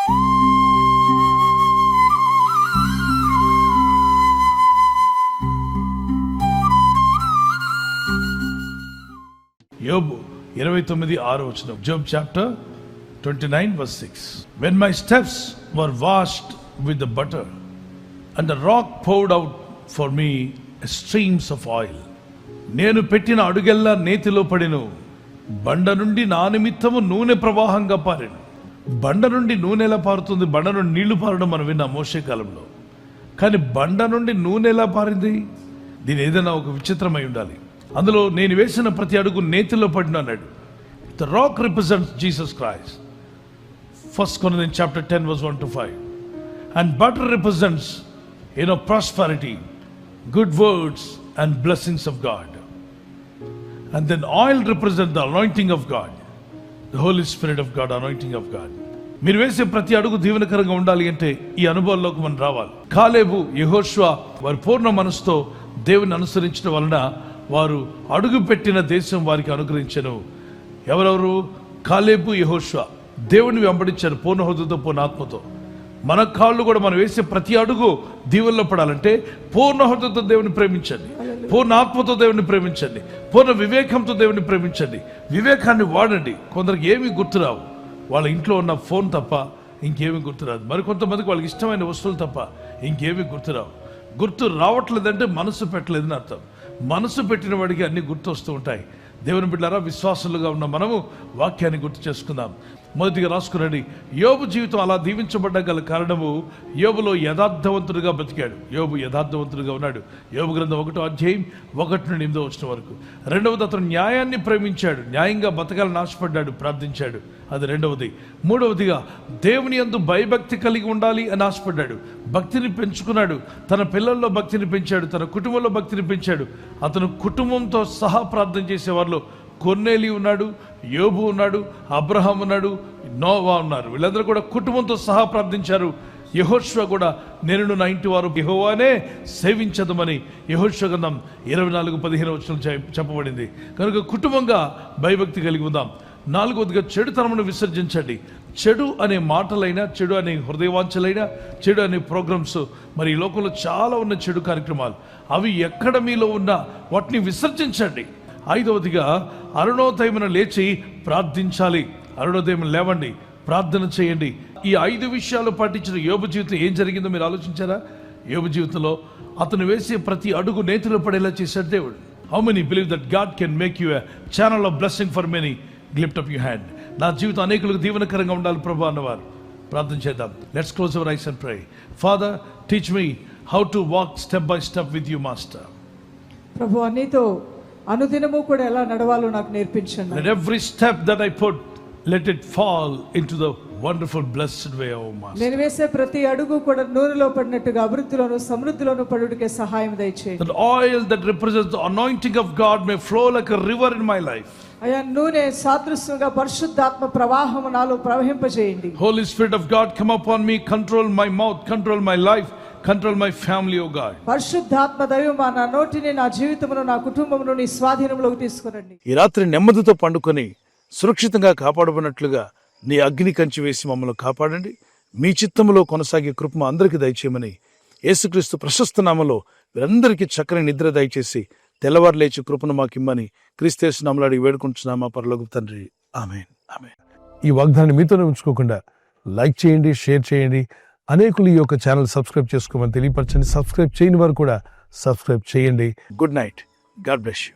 యోబు 29:6 Job chapter 29 verse 6. When my steps were washed with the butter, and the rock poured out for me streams of oil. నేను పెట్టిన అడుగెల్లా నేతిలో పడెను, బండ నుండి నా నిమిత్తము నూనె ప్రవాహంగా పారెను. బండ నుండి నూనె ఎలా పారుతుంది? బండ నుండి నీళ్లు పారడం మనం విన్నాం మోషే కాలంలో. కానీ బండ నుండి నూనె ఎలా పారింది? దీని ఏదైనా ఒక విచిత్రమై ఉండాలి. అందులో నేను వేసిన ప్రతి అడుగు నేతిలో పడిన అన్నాడు. The rock represents Jesus Christ. 1 Corinthians chapter 10 verse 1-5. And butter represents prosperity, good words and blessings of God. And then oil represents the anointing of God, the Holy Spirit of God, anointing of God. మీరు వేసే ప్రతి అడుగు దీవెనకరంగా ఉండాలి అంటే ఈ అనుభవాల్లోకి మనం రావాలి. కాలేబు, యెహోషువ వారి పూర్ణ మనసుతో దేవుని అనుసరించడం వలన వారు అడుగు పెట్టిన దేశం వారికి అనుగ్రహించెను. ఎవరెవరు? కాలేబు, యెహోషువ దేవుని వెంబడించారు పూర్ణ హృదయంతో, పూర్ణ ఆత్మతో. మన కాళ్ళు కూడా మనం వేసే ప్రతి అడుగు దీవెనలో పడాలంటే పూర్ణ హృదయంతో దేవుని ప్రేమించండి, పూర్ణ ఆత్మతో దేవుని ప్రేమించండి, పూర్ణ వివేకంతో దేవుని ప్రేమించండి. వివేకాన్ని వాడండి. కొందరికి ఏమీ గుర్తురావు, వాళ్ళ ఇంట్లో ఉన్న ఫోన్ తప్ప ఇంకేమీ గుర్తురాదు. మరికొంతమందికి వాళ్ళకి ఇష్టమైన వస్తువులు తప్ప ఇంకేమీ గుర్తురావు. గుర్తు రావట్లేదంటే మనసు పెట్టలేదని అర్థం. మనసు పెట్టిన వాడికి అన్ని గుర్తు వస్తూ ఉంటాయి. దేవుని బిడ్డలారా, విశ్వాసులుగా ఉన్న మనము వాక్యాన్ని గుర్తు చేసుకుందాం. మొదటిగా రాసుకురండి. యోబు జీవితం అలా దీవించబడ్డ గల కారణము యోబులో యథార్థవంతుడిగా బ్రతికాడు. యోబు యథార్థవంతుడిగా ఉన్నాడు. యోబు గ్రంథం 1వ అధ్యాయం 1-8 వరకు. రెండవది, అతను న్యాయాన్ని ప్రేమించాడు, న్యాయంగా బతకాలని ఆశపడ్డాడు, ప్రార్థించాడు. అది రెండవది. మూడవదిగా దేవుని యందు భయభక్తి కలిగి ఉండాలి అని ఆశపడ్డాడు, భక్తిని పెంచుకున్నాడు. తన పిల్లల్లో భక్తిని పెంచాడు, తన కుటుంబంలో భక్తిని పెంచాడు. అతను కుటుంబంతో సహా ప్రార్థన చేసేవారిలో కొర్నేలి ఉన్నాడు, యోబు ఉన్నాడు, అబ్రహాం ఉన్నాడు, నోవా ఉన్నారు. వీళ్ళందరూ కూడా కుటుంబంతో సహా ప్రార్థించారు. యెహోషువ కూడా నేను నా ఇంటి వారు యెహోవానే సేవించదమని యెహోషువ గ్రంథం 24:15 చెప్పబడింది. కనుక కుటుంబంగా భయభక్తి కలిగి ఉందాం. నాలుగవదిగా చెడుతనమును విసర్జించండి. చెడు అనే మాటలైనా, చెడు అనే హృదయవాంఛలైనా, చెడు అనే ప్రోగ్రామ్స్, మరి ఈ లోకంలో చాలా ఉన్న చెడు కార్యక్రమాలు, అవి ఎక్కడ మీలో ఉన్నా వాటిని విసర్జించండి. ఐదవదిగా అరుణోదయమున లేచి ప్రార్థించాలి. అరుణోదయం లేవండి, ప్రార్థన చేయండి. ఈ 5 విషయాలు పాటించిన యోబు జీవితం ఏం జరిగిందో మీరు ఆలోచించారా? యోబు జీవితంలో అతను వేసే ప్రతి అడుగు నేతిలో పడేలా చేశాడు దేవుడు. How many believe that God can make you a channel of blessing for many? Lift up your hand. నా జీవితం అనేకులకు దీవెనకరంగా ఉండాలి ప్రభు అన్నవారు ప్రార్థన చేద్దాం. Let's close our eyes and pray. Father, teach me how to walk step by step with you master. ప్రభు, నీతో అనుదినము కూడా ఎలా నడవాలో నాకు నేర్పించండి. Let every step that I put, let it fall into the wonderful blessed way, O Master. నేను వేసే ప్రతి అడుగు కూడా నూనెలో పడినట్టుగా అభివృద్ధిలోను సమృద్ధిలోను పడుటకే సహాయం దయచేయండి. That oil that represents the anointing of God may flow like a river in my life. అయా, నూనె సాదృశ్యంగా పరిశుద్ధాత్మ ప్రవాహము నాలో ప్రవహింపజేయండి. Holy Spirit of God, come upon me, control my mouth, control my life, control my family, O God. పరిశుద్ధాత్మ దైవమా, నా నోటిని, నా జీవితమును, నా కుటుంబమును నీ స్వాధీనంలోకి తీసుకురండి. ఈ రాత్రి నెమ్మదితో పండుకొని సురక్షితంగా కాపాడబడినట్లుగా నీ అగ్ని కంచి వేసి మమ్మల్ని కాపాడండి. మీ చిత్తములో కొనసాగే కృప అందరికీ దయచేయమని యేసుక్రీస్తు ప్రశస్త నామములో వీరందరికీ చక్కని నిద్ర దయచేసి తెల్లవారు లేచి కృపను మాకిమ్మని క్రీస్తు నామములో అడిగి వేడుకుంటున్నామా పరలోకపు తండ్రి. ఆమేన్, ఆమేన్. ఈ వాగ్దాన్ని మీతోనే ఉంచుకోకుండా లైక్ చేయండి, షేర్ చేయండి. అనేకులు ఈ యొక్క ఛానల్ సబ్స్క్రైబ్ చేసుకోమని తెలియపరచండి. సబ్స్క్రైబ్ చేయని వారు కూడా సబ్స్క్రైబ్ చేయండి. Good night. God bless you.